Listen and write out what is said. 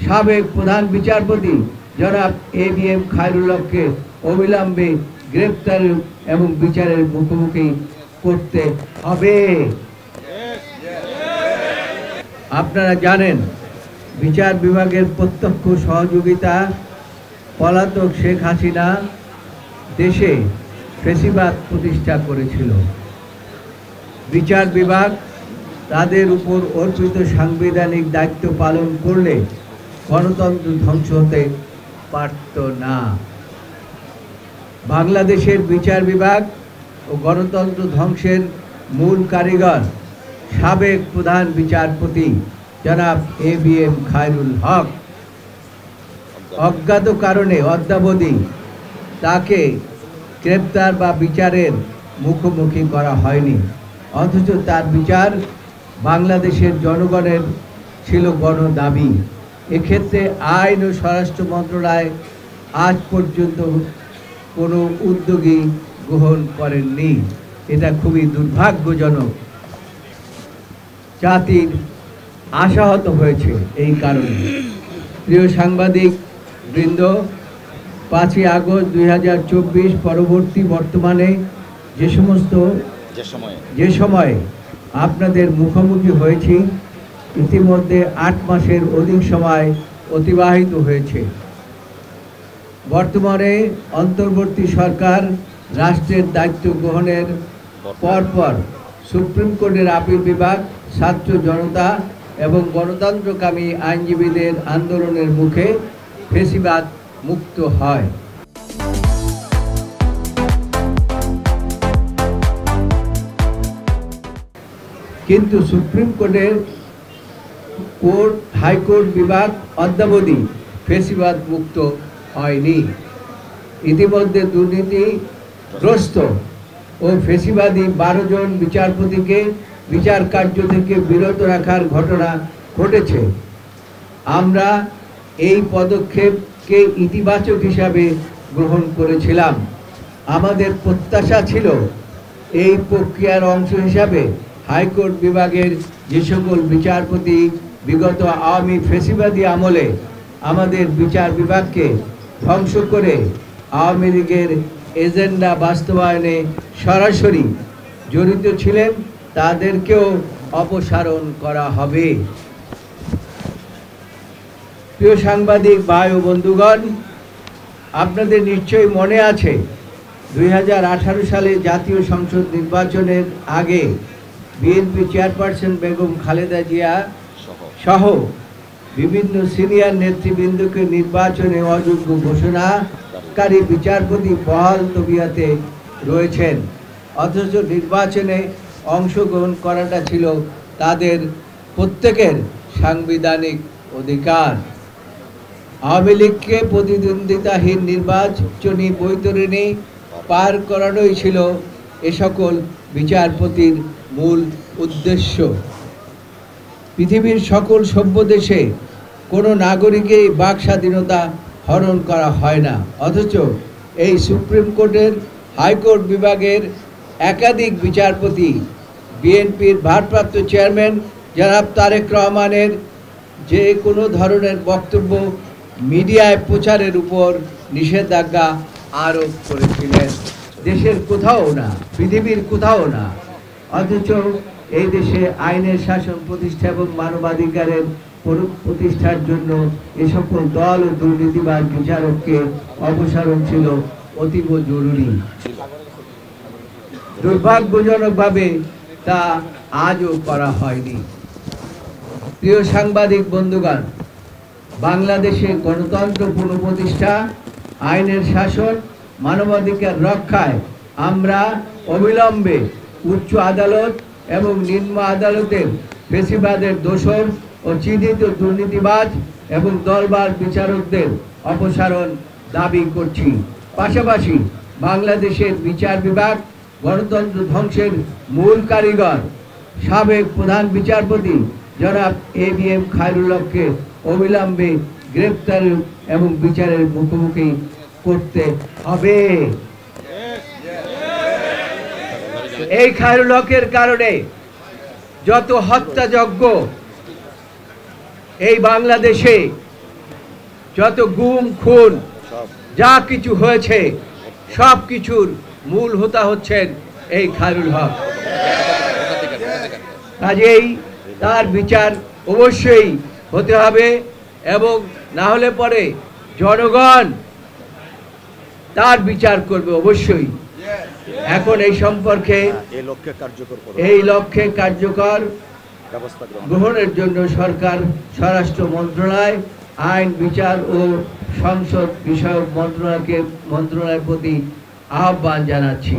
সাবেক প্রধান বিচারপতি জনাব ABM খায়রুল হককে অবিলম্বে গ্রেপ্তার এবং বিচারের মুখোমুখি করতে হবে। আপনারা জানেন, বিচার বিভাগের প্রত্যক্ষ সহযোগিতা পলাতক শেখ হাসিনা দেশে ফ্যাসিবাদ প্রতিষ্ঠা করেছিল। বিচার বিভাগ তাদের উপর অর্পিত সাংবিধানিক দায়িত্ব পালন করলে গণতন্ত্র ধ্বংস হতে পারত না। বাংলাদেশের বিচার বিভাগ ও গণতন্ত্র ধ্বংসের মূল কারিগর সাবেক প্রধান বিচারপতি জনাব ABM খায়রুল হক। অজ্ঞাত কারণে অদ্যাবধি তাকে গ্রেপ্তার বা বিচারের মুখোমুখি করা হয়নি, অথচ তার বিচার বাংলাদেশের জনগণের ছিল গণদাবি। এক্ষেত্রে আইন ও স্বরাষ্ট্র মন্ত্রণালয় আজ পর্যন্ত কোনো উদ্যোগই গ্রহণ করেননি। এটা খুবই দুর্ভাগ্যজনক। জাতির আশাহত হয়েছে এই কারণে। প্রিয় সাংবাদিক বৃন্দ, 5ই আগস্ট 2024 পরবর্তী বর্তমানে যে সময়ে আপনাদের মুখোমুখি হয়েছি, ইতিমধ্যে 8 মাসের অধিক সময় অতিবাহিত হয়েছে। বর্তমানে অন্তর্বর্তী সরকার রাষ্ট্রের দায়িত্ব গ্রহণের পরপর সুপ্রিম কোর্টের আপিল বিভাগ ছাত্র জনতা এবং গণতন্ত্রকামী আইনজীবীদের আন্দোলনের মুখে ফ্যাসিবাদ মুক্ত হয়। কিন্তু সুপ্রিম কোর্টের হাইকোর্ট বিভাগ অদ্যাবধি ফ্যাসিবাদ মুক্ত হয়নি। ইতিমধ্যে দুর্নীতিগ্রস্ত ও ফ্যাসিবাদী 12 জন বিচারপতিকে বিচার কার্য থেকে বিরত রাখার ঘটনা ঘটেছে। আমরা এই পদক্ষেপকে ইতিবাচক হিসাবে গ্রহণ করেছিলাম। আমাদের প্রত্যাশা ছিল এই প্রক্রিয়ার অংশ হিসাবে হাইকোর্ট বিভাগের যে সকল বিচারপতি বিগত আওয়ামী ফ্যাসিবাদী আমলে আমাদের বিচার বিভাগকে ধ্বংস করে আওয়ামী লীগের এজেন্ডা বাস্তবায়নে সরাসরি জড়িত ছিলেন, তাদেরকেও অপসারণ করা হবে। প্রিয় সাংবাদিক ভাই ও বন্ধুগণ, আপনাদের নিশ্চয়ই মনে আছে 2018 সালে জাতীয় সংসদ নির্বাচনের আগে বিএনপি চেয়ারপারসন বেগম খালেদা জিয়া সহ বিভিন্ন সিনিয়র নেতৃবৃন্দকে নির্বাচনে অযোগ্য ঘোষণাকারী বিচারপতি বহাল তবিয়তে রয়েছেন, অথচ নির্বাচনে অংশগ্রহণ করাটা ছিল তাদের প্রত্যেকের সাংবিধানিক অধিকার। আওয়ামী লীগকে প্রতিদ্বন্দ্বিতাহীন নির্বাচনী বৈতরণী পার করানোই ছিল এ সকল বিচারপতির মূল উদ্দেশ্য। পৃথিবীর সকল সভ্য দেশে কোনো নাগরিকের বাক স্বাধীনতা হরণ করা হয় না, অথচ এই সুপ্রিম কোর্টের হাইকোর্ট বিভাগের একাধিক বিচারপতি বিএনপির ভারপ্রাপ্ত চেয়ারম্যান জনাব তারেক রহমানের যে কোনো ধরনের বক্তব্য মিডিয়ায় প্রচারের উপর নিষেধাজ্ঞা আরোপ করেছিলেন। দেশের কোথাও না, পৃথিবীর কোথাও না, অথচ এই দেশে আইনের শাসন প্রতিষ্ঠা এবং মানবাধিকারের প্রতিষ্ঠার জন্য এ সকল দল ও দুর্নীতিবাদ বিচারককে অপসারণ ছিল অতীব জরুরি। দুর্ভাগ্যজনকভাবে তা আজও করা হয়নি। প্রিয় সাংবাদিক বন্ধুগণ, বাংলাদেশে গণতন্ত্র পুনঃপ্রতিষ্ঠা, আইনের শাসন, মানবাধিকার রক্ষায় আমরা অবিলম্বে উচ্চ আদালত এবং নিম্ন আদালতের ফ্যাসিবাদের দোষর ও চিহ্নিত দুর্নীতিবাজ এবং দলবাজ বিচারকদের অপসারণ দাবি করছি। পাশাপাশি বাংলাদেশের বিচার বিভাগ গণতন্ত্র ধ্বংসের মূল কারিগর সাবেক প্রধান বিচারপতি জনাব ABM খায়রুল হককে অবিলম্বে গ্রেপ্তার এবং বিচারের মুখোমুখি করতে হবে। এই খায়রুল হকের কারণে যত হত্যাযজ্ঞ এই বাংলাদেশে যত গুম খুন যা কিছু হয়েছে সব কিছুর মূল হোতা হচ্ছেন এই খায়রুল হক। কাজেই তার বিচার অবশ্যই হতে হবে, এবং না হলে পরে জনগণ তার বিচার করবে অবশ্যই। এখন এই সম্পর্কে এই লক্ষ্যে কার্যকর গ্রহণের জন্য সরকার স্বরাষ্ট্র মন্ত্রণালয়, আইন, বিচার ও সংসদ বিষয়ক মন্ত্রণালয়ের প্রতি আহ্বান জানাচ্ছি।